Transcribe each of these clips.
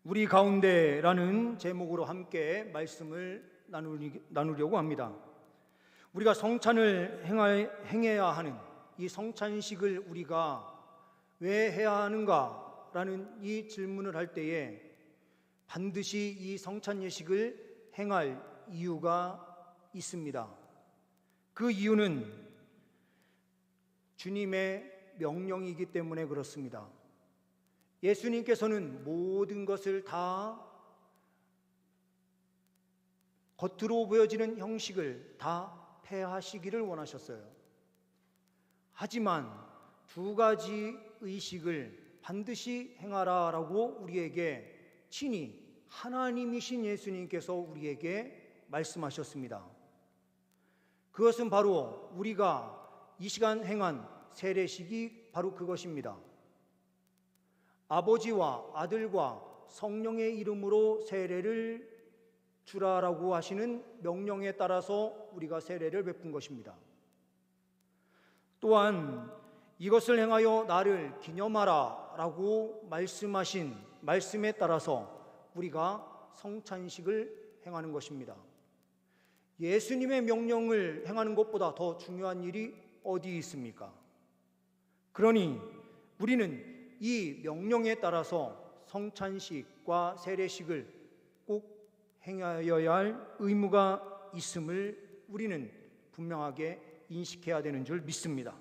우리 가운데라는 제목으로 함께 말씀을 나누려고 합니다. 우리가 성찬을 행해야 하는 이 성찬식을 우리가 왜 해야 하는가라는 이 질문을 할 때에 반드시 이 성찬 예식을 행할 이유가 있습니다. 그 이유는 주님의 명령이기 때문에 그렇습니다. 예수님께서는 모든 것을 다 겉으로 보여지는 형식을 다 폐하시기를 원하셨어요. 하지만 두 가지 의식을 반드시 행하라라고 우리에게 친히 하나님이신 예수님께서 우리에게 말씀하셨습니다. 그것은 바로 우리가 이 시간 행한 세례식이 바로 그것입니다. 아버지와 아들과 성령의 이름으로 세례를 주라라고 하시는 명령에 따라서 우리가 세례를 베푼 것입니다. 또한 이것을 행하여 나를 기념하라 라고 말씀하신 말씀에 따라서 우리가 성찬식을 행하는 것입니다. 예수님의 명령을 행하는 것보다 더 중요한 일이 어디 있습니까? 그러니 우리는 이 명령에 따라서 성찬식과 세례식을 꼭 행하여야 할 의무가 있음을 우리는 분명하게 인식해야 되는 줄 믿습니다.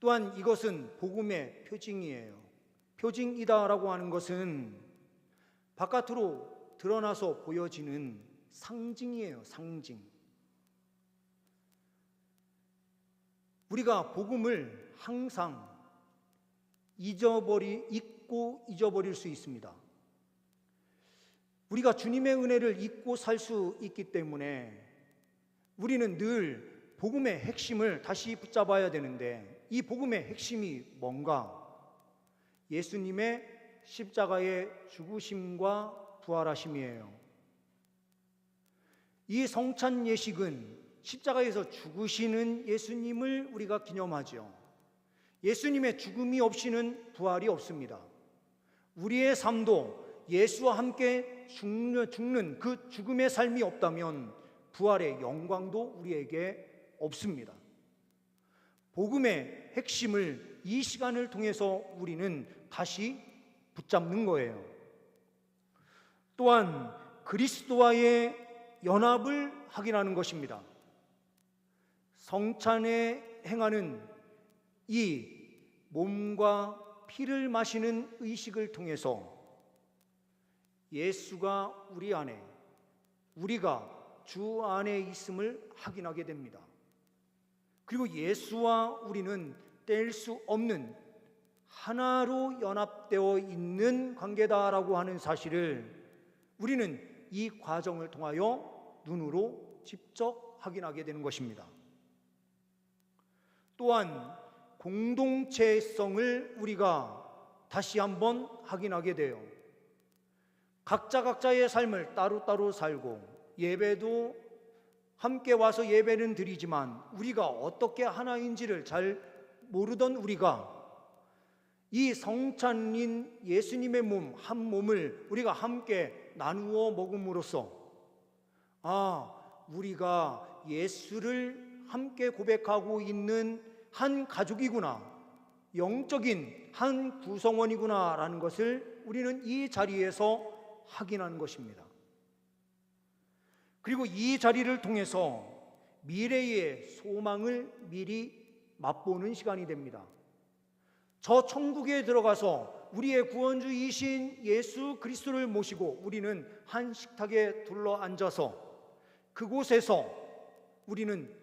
또한 이것은 복음의 표징이에요. 표징이다라고 하는 것은 바깥으로 드러나서 보여지는 상징이에요. 상징. 우리가 복음을 항상 잊고 잊어버릴 수 있습니다. 우리가 주님의 은혜를 잊고 살 수 있기 때문에 우리는 늘 복음의 핵심을 다시 붙잡아야 되는데, 이 복음의 핵심이 뭔가? 예수님의 십자가의 죽으심과 부활하심이에요. 이 성찬 예식은 십자가에서 죽으시는 예수님을 우리가 기념하죠. 예수님의 죽음이 없이는 부활이 없습니다. 우리의 삶도 예수와 함께 죽는 그 죽음의 삶이 없다면 부활의 영광도 우리에게 없습니다. 복음의 핵심을 이 시간을 통해서 우리는 다시 붙잡는 거예요. 또한 그리스도와의 연합을 확인하는 것입니다. 성찬에 행하는 이 몸과 피를 마시는 의식을 통해서 예수가 우리 안에, 우리가 주 안에 있음을 확인하게 됩니다. 그리고 예수와 우리는 뗄 수 없는 하나로 연합되어 있는 관계다라고 하는 사실을 우리는 이 과정을 통하여 눈으로 직접 확인하게 되는 것입니다. 또한 공동체성을 우리가 다시 한번 확인하게 돼요. 각자의 삶을 따로따로 살고 예배도 함께 와서 예배는 드리지만 우리가 어떻게 하나인지를 잘 모르던 우리가 이 성찬인 예수님의 몸, 한 몸을 우리가 함께 나누어 먹음으로써 우리가 예수를 함께 고백하고 있는 한 가족이구나, 영적인 한 구성원이구나 라는 것을 우리는 이 자리에서 확인하는 것입니다. 그리고 이 자리를 통해서 미래의 소망을 미리 맛보는 시간이 됩니다. 저 천국에 들어가서 우리의 구원주이신 예수 그리스도를 모시고 우리는 한 식탁에 둘러 앉아서 그곳에서 우리는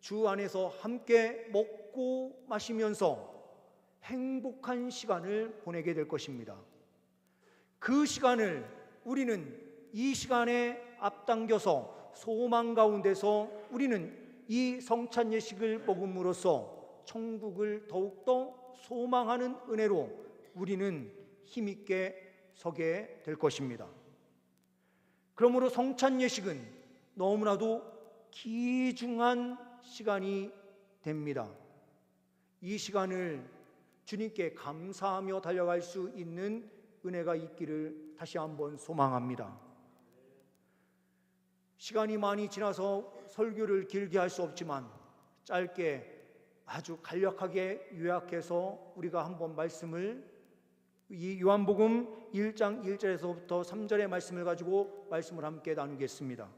주 안에서 함께 먹고 마시면서 행복한 시간을 보내게 될 것입니다. 그 시간을 우리는 이 시간에 앞당겨서 소망 가운데서 우리는 이 성찬 예식을 먹음으로써 천국을 더욱더 소망하는 은혜로 우리는 힘있게 서게 될 것입니다. 그러므로 성찬 예식은 너무나도 귀중한 시간이 됩니다. 이 시간을 주님께 감사하며 달려갈 수 있는 은혜가 있기를 다시 한번 소망합니다. 시간이 많이 지나서 설교를 길게 할 수 없지만 짧게 아주 간략하게 요약해서 우리가 한번 말씀을, 이 요한복음 1장 1절에서부터 3절의 말씀을 가지고 말씀을 함께 나누겠습니다.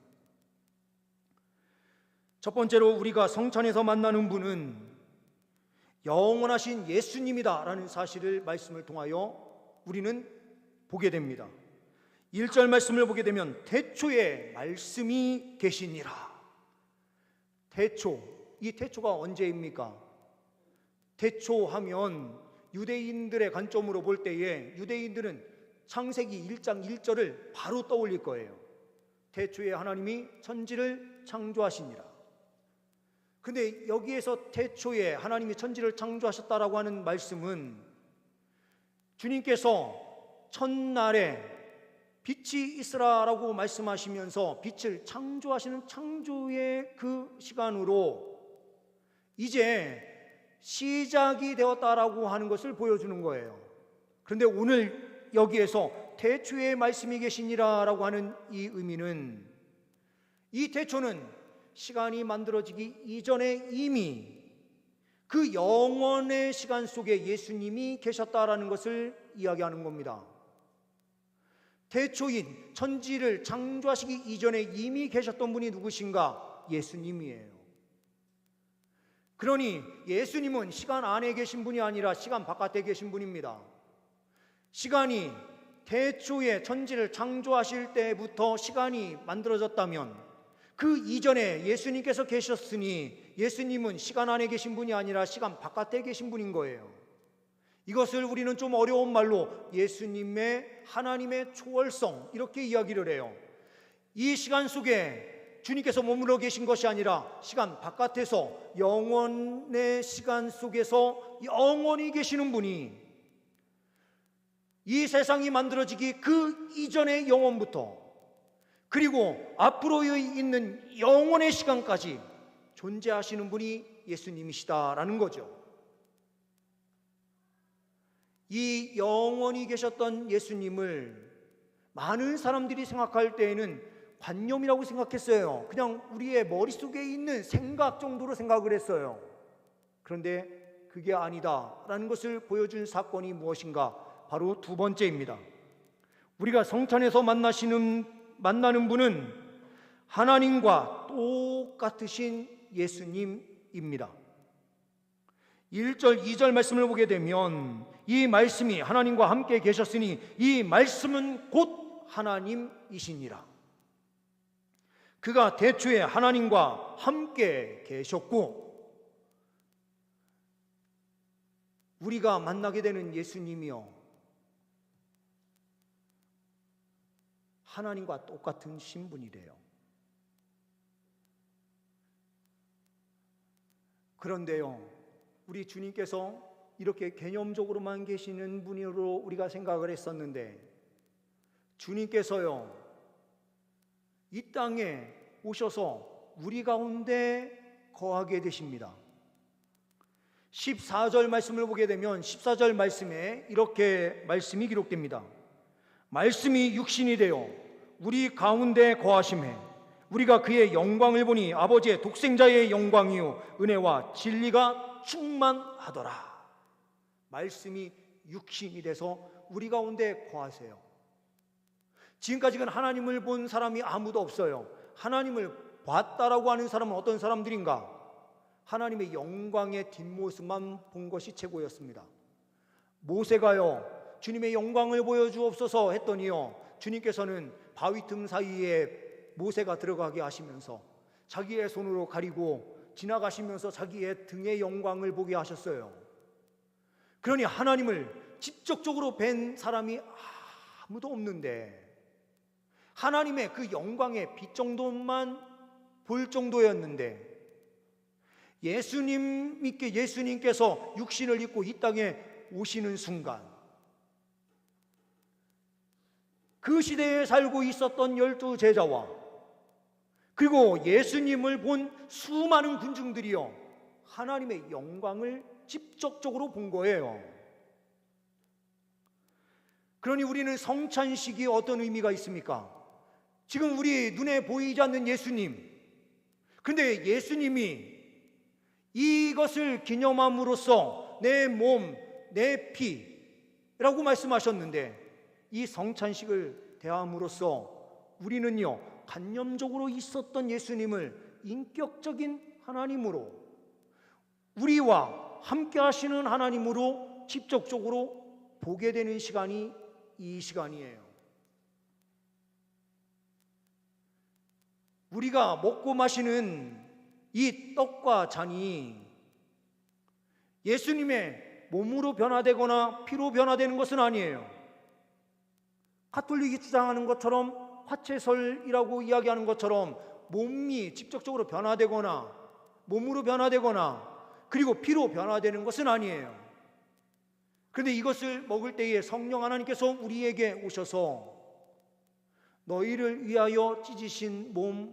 첫 번째로 우리가 성찬에서 만나는 분은 영원하신 예수님이다 라는 사실을 말씀을 통하여 우리는 보게 됩니다. 1절 말씀을 보게 되면 태초에 말씀이 계시니라. 태초, 이 태초가 언제입니까? 태초하면 유대인들의 관점으로 볼 때에 유대인들은 창세기 1장 1절을 바로 떠올릴 거예요. 태초에 하나님이 천지를 창조하시니라. 근데 여기에서 태초에 하나님이 천지를 창조하셨다라고 하는 말씀은 주님께서 첫날에 빛이 있으라라고 말씀하시면서 빛을 창조하시는 창조의 그 시간으로 이제 시작이 되었다라고 하는 것을 보여주는 거예요. 그런데 오늘 여기에서 태초에 말씀이 계시니라라고 하는 이 의미는, 이 태초는 시간이 만들어지기 이전에 이미 그 영원의 시간 속에 예수님이 계셨다라는 것을 이야기하는 겁니다. 태초인 천지를 창조하시기 이전에 이미 계셨던 분이 누구신가? 예수님이에요. 그러니 예수님은 시간 안에 계신 분이 아니라 시간 바깥에 계신 분입니다. 시간이 태초에 천지를 창조하실 때부터 시간이 만들어졌다면 그 이전에 예수님께서 계셨으니 예수님은 시간 안에 계신 분이 아니라 시간 바깥에 계신 분인 거예요. 이것을 우리는 좀 어려운 말로 예수님의 하나님의 초월성 이렇게 이야기를 해요. 이 시간 속에 주님께서 머물러 계신 것이 아니라 시간 바깥에서 영원의 시간 속에서 영원히 계시는 분이 이 세상이 만들어지기 그 이전의 영원부터 그리고 앞으로 있는 영원의 시간까지 존재하시는 분이 예수님이시다라는 거죠. 이 영원히 계셨던 예수님을 많은 사람들이 생각할 때에는 관념이라고 생각했어요. 그냥 우리의 머릿속에 있는 생각 정도로 생각을 했어요. 그런데 그게 아니다라는 것을 보여준 사건이 무엇인가? 바로 두 번째입니다. 우리가 성찬에서 만나는 분은 하나님과 똑같으신 예수님입니다. 1절, 2절 말씀을 보게 되면 이 말씀이 하나님과 함께 계셨으니 이 말씀은 곧 하나님이시니라. 그가 태초에 하나님과 함께 계셨고 우리가 만나게 되는 예수님이요 하나님과 똑같은 신분이래요. 그런데요, 우리 주님께서 이렇게 개념적으로만 계시는 분으로 우리가 생각을 했었는데 주님께서요 이 땅에 오셔서 우리 가운데 거하게 되십니다. 14절 말씀을 보게 되면 14절 말씀에 이렇게 말씀이 기록됩니다. 말씀이 육신이 되어 우리 가운데 거하심에 우리가 그의 영광을 보니 아버지의 독생자의 영광이요 은혜와 진리가 충만하더라. 말씀이 육신이 돼서 우리 가운데 거하세요. 지금까지는 하나님을 본 사람이 아무도 없어요. 하나님을 봤다라고 하는 사람은 어떤 사람들인가? 하나님의 영광의 뒷모습만 본 것이 최고였습니다. 모세가요 주님의 영광을 보여주옵소서 했더니요 주님께서는 바위 틈 사이에 모세가 들어가게 하시면서 자기의 손으로 가리고 지나가시면서 자기의 등의 영광을 보게 하셨어요. 그러니 하나님을 직접적으로 뵌 사람이 아무도 없는데 하나님의 그 영광의 빛 정도만 볼 정도였는데 예수님께서 육신을 입고 이 땅에 오시는 순간 그 시대에 살고 있었던 12제자와 그리고 예수님을 본 수많은 군중들이요 하나님의 영광을 직접적으로 본 거예요. 그러니 우리는 성찬식이 어떤 의미가 있습니까? 지금 우리 눈에 보이지 않는 예수님, 근데 예수님이 이것을 기념함으로써 내 몸, 내 피라고 말씀하셨는데, 이 성찬식을 대함으로써 우리는요, 간념적으로 있었던 예수님을 인격적인 하나님으로, 우리와 함께 하시는 하나님으로 직접적으로 보게 되는 시간이 이 시간이에요. 우리가 먹고 마시는 이 떡과 잔이 예수님의 몸으로 변화되거나 피로 변화되는 것은 아니에요. 가톨릭이 주장하는 것처럼, 화채설이라고 이야기하는 것처럼 몸이 직접적으로 변화되거나 몸으로 변화되거나 그리고 피로 변화되는 것은 아니에요. 그런데 이것을 먹을 때에 성령 하나님께서 우리에게 오셔서 너희를 위하여 찢으신 몸,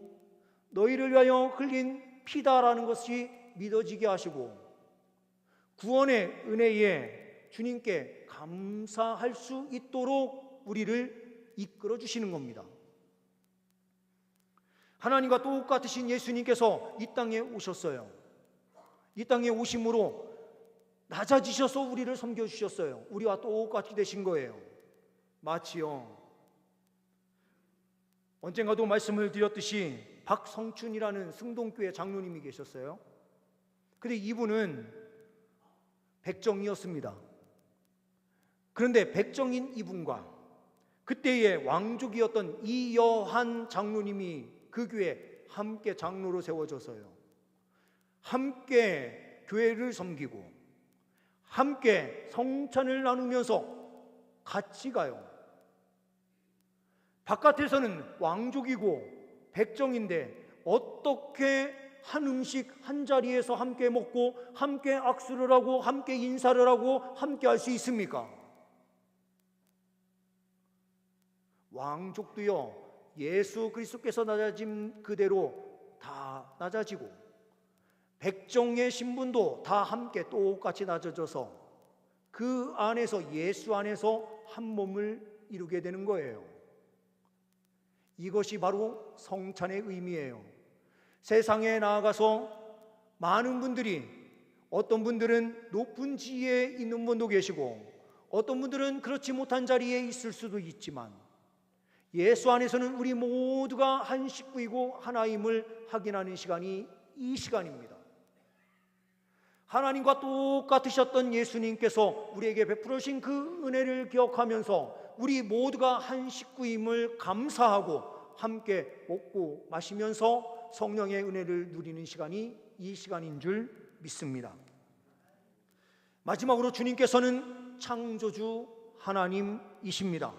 너희를 위하여 흘린 피다라는 것이 믿어지게 하시고, 구원의 은혜에 주님께 감사할 수 있도록 우리를 이끌어 주시는 겁니다. 하나님과 똑같으신 예수님께서 이 땅에 오셨어요. 이 땅에 오심으로 낮아지셔서 우리를 섬겨주셨어요. 우리와 똑같이 되신 거예요. 마치요, 언젠가도 말씀을 드렸듯이 박성춘이라는 승동교회 장로님이 계셨어요. 근데 이분은 백정이었습니다. 그런데 백정인 이분과 그때의 왕족이었던 이여한 장로님이 그 교회에 함께 장로로 세워져서요, 함께 교회를 섬기고 함께 성찬을 나누면서 같이 가요. 바깥에서는 왕족이고 백정인데 어떻게 한 음식 한 자리에서 함께 먹고 함께 악수를 하고 함께 인사를 하고 함께 할 수 있습니까? 왕족도요, 예수 그리스도께서 낮아진 그대로 다 낮아지고, 백정의 신분도 다 함께 똑같이 낮아져서 그 안에서, 예수 안에서 한 몸을 이루게 되는 거예요. 이것이 바로 성찬의 의미예요. 세상에 나아가서 많은 분들이, 어떤 분들은 높은 지위에 있는 분도 계시고 어떤 분들은 그렇지 못한 자리에 있을 수도 있지만, 예수 안에서는 우리 모두가 한 식구이고 하나임을 확인하는 시간이 이 시간입니다. 하나님과 똑같으셨던 예수님께서 우리에게 베풀으신 그 은혜를 기억하면서 우리 모두가 한 식구임을 감사하고 함께 먹고 마시면서 성령의 은혜를 누리는 시간이 이 시간인 줄 믿습니다. 마지막으로 주님께서는 창조주 하나님이십니다.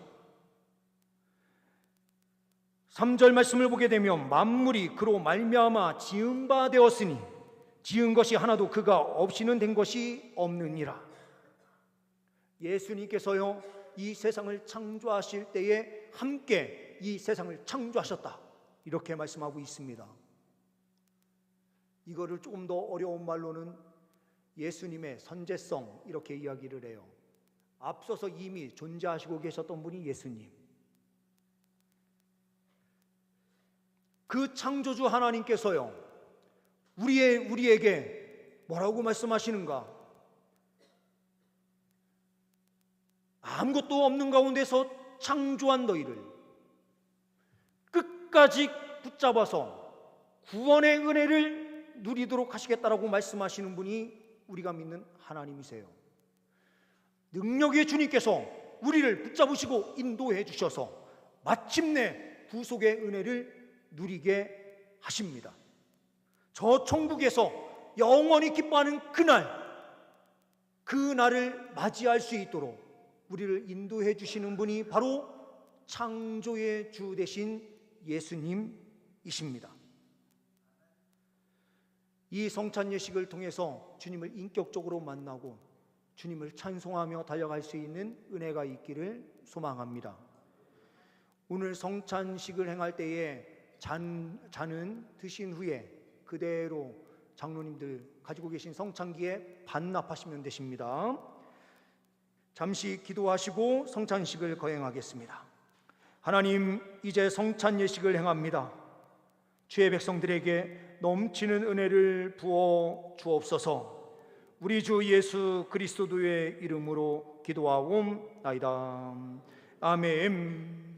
3절 말씀을 보게 되면 만물이 그로 말미암아 지은 바 되었으니 지은 것이 하나도 그가 없이는 된 것이 없느니라. 예수님께서요, 이 세상을 창조하실 때에 함께 이 세상을 창조하셨다, 이렇게 말씀하고 있습니다. 이거를 조금 더 어려운 말로는 예수님의 선제성, 이렇게 이야기를 해요. 앞서서 이미 존재하시고 계셨던 분이 예수님. 그 창조주 하나님께서요, 우리에게 뭐라고 말씀하시는가? 아무것도 없는 가운데서 창조한 너희를 끝까지 붙잡아서 구원의 은혜를 누리도록 하시겠다라고 말씀하시는 분이 우리가 믿는 하나님이세요. 능력의 주님께서 우리를 붙잡으시고 인도해 주셔서 마침내 구속의 은혜를 누리게 하십니다. 저 천국에서 영원히 기뻐하는 그날을 맞이할 수 있도록 우리를 인도해 주시는 분이 바로 창조의 주 되신 예수님이십니다. 이 성찬 예식을 통해서 주님을 인격적으로 만나고 주님을 찬송하며 달려갈 수 있는 은혜가 있기를 소망합니다. 오늘 성찬식을 행할 때에 잔은 드신 후에 그대로 장로님들 가지고 계신 성찬기에 반납하시면 되십니다. 잠시 기도하시고 성찬식을 거행하겠습니다. 하나님, 이제 성찬 예식을 행합니다. 주의 백성들에게 넘치는 은혜를 부어 주옵소서. 우리 주 예수 그리스도의 이름으로 기도하옵나이다. 아멘.